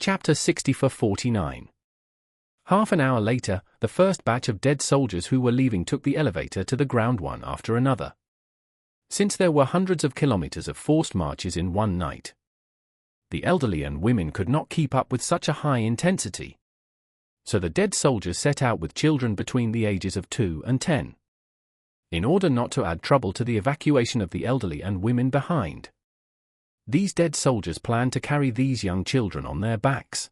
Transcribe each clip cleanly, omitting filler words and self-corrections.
Chapter 60-49. Half an hour later, the first batch of dead soldiers who were leaving took the elevator to the ground one after another. Since there were hundreds of kilometers of forced marches in one night, the elderly and women could not keep up with such a high intensity. So the dead soldiers set out with children between the ages of 2 and 10. In order not to add trouble to the evacuation of the elderly and women behind, these dead soldiers planned to carry these young children on their backs.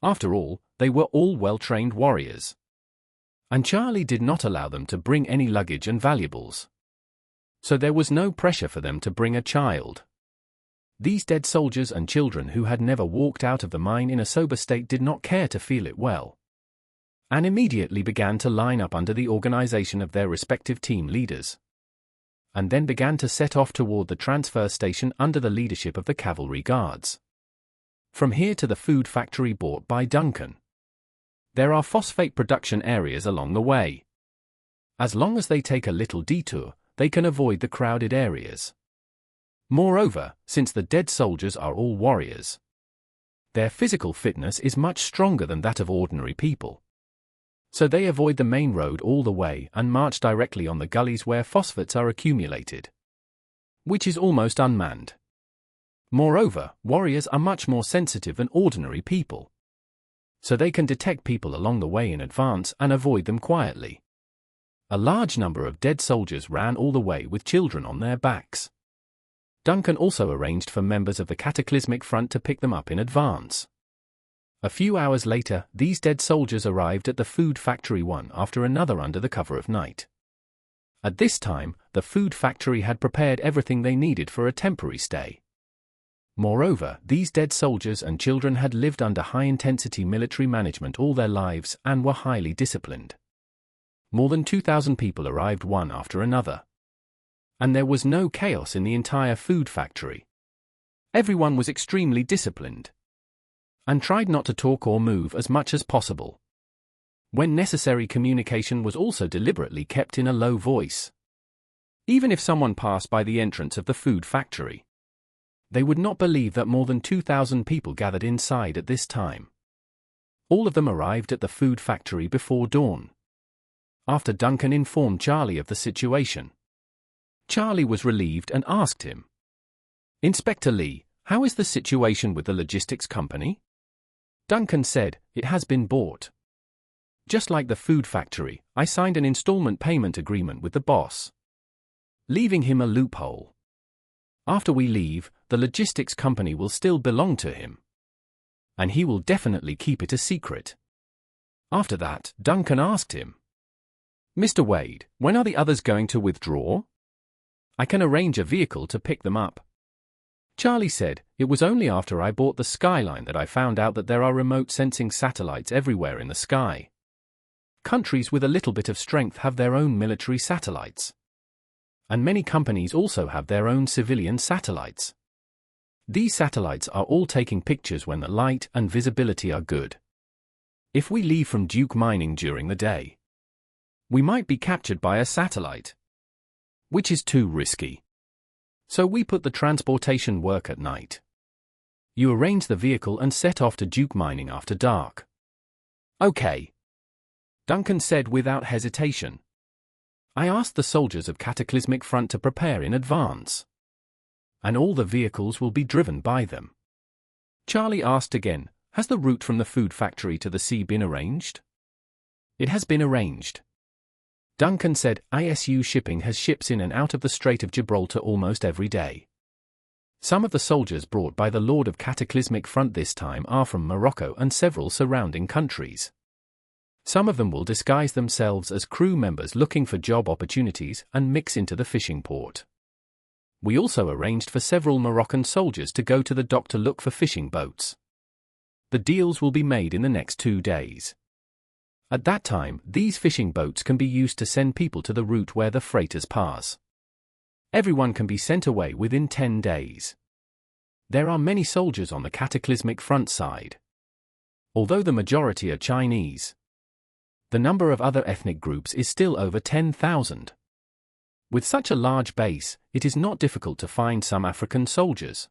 After all, they were all well-trained warriors. And Charlie did not allow them to bring any luggage and valuables. So there was no pressure for them to bring a child. These dead soldiers and children who had never walked out of the mine in a sober state did not care to feel it well, and immediately began to line up under the organization of their respective team leaders, and then began to set off toward the transfer station under the leadership of the cavalry guards. From here to the food factory bought by Duncan, there are phosphate production areas along the way. As long as they take a little detour, they can avoid the crowded areas. Moreover, since the dead soldiers are all warriors, their physical fitness is much stronger than that of ordinary people. So they avoid the main road all the way and march directly on the gullies where phosphates are accumulated, which is almost unmanned. Moreover, warriors are much more sensitive than ordinary people, so they can detect people along the way in advance and avoid them quietly. A large number of dead soldiers ran all the way with children on their backs. Duncan also arranged for members of the Cataclysmic Front to pick them up in advance. A few hours later, these dead soldiers arrived at the food factory one after another under the cover of night. At this time, the food factory had prepared everything they needed for a temporary stay. Moreover, these dead soldiers and children had lived under high-intensity military management all their lives and were highly disciplined. More than 2,000 people arrived one after another. And there was no chaos in the entire food factory. Everyone was extremely disciplined and tried not to talk or move as much as possible. When necessary, communication was also deliberately kept in a low voice. Even if someone passed by the entrance of the food factory, they would not believe that more than 2,000 people gathered inside at this time. All of them arrived at the food factory before dawn. After Duncan informed Charlie of the situation, Charlie was relieved and asked him, "Inspector Lee, how is the situation with the logistics company?" Duncan said, "It has been bought. Just like the food factory, I signed an installment payment agreement with the boss, leaving him a loophole. After we leave, the logistics company will still belong to him, and he will definitely keep it a secret." After that, Duncan asked him, "Mr. Wade, when are the others going to withdraw? I can arrange a vehicle to pick them up." Charlie said, "It was only after I bought the Skyline that I found out that there are remote sensing satellites everywhere in the sky. Countries with a little bit of strength have their own military satellites. And many companies also have their own civilian satellites. These satellites are all taking pictures when the light and visibility are good. If we leave from Duke Mining during the day, we might be captured by a satellite, which is too risky. So we put the transportation work at night. You arrange the vehicle and set off to Duke Mining after dark." "Okay," Duncan said without hesitation. "I asked the soldiers of Cataclysmic Front to prepare in advance, and all the vehicles will be driven by them." Charlie asked again, "Has the route from the food factory to the sea been arranged?" "It has been arranged." Duncan said, "ISU Shipping has ships in and out of the Strait of Gibraltar almost every day. Some of the soldiers brought by the Lord of Cataclysmic Front this time are from Morocco and several surrounding countries. Some of them will disguise themselves as crew members looking for job opportunities and mix into the fishing port. We also arranged for several Moroccan soldiers to go to the dock to look for fishing boats. The deals will be made in the next 2 days. At that time, these fishing boats can be used to send people to the route where the freighters pass. Everyone can be sent away within 10 days. There are many soldiers on the Cataclysmic Front side. Although the majority are Chinese, the number of other ethnic groups is still over 10,000. With such a large base, it is not difficult to find some African soldiers.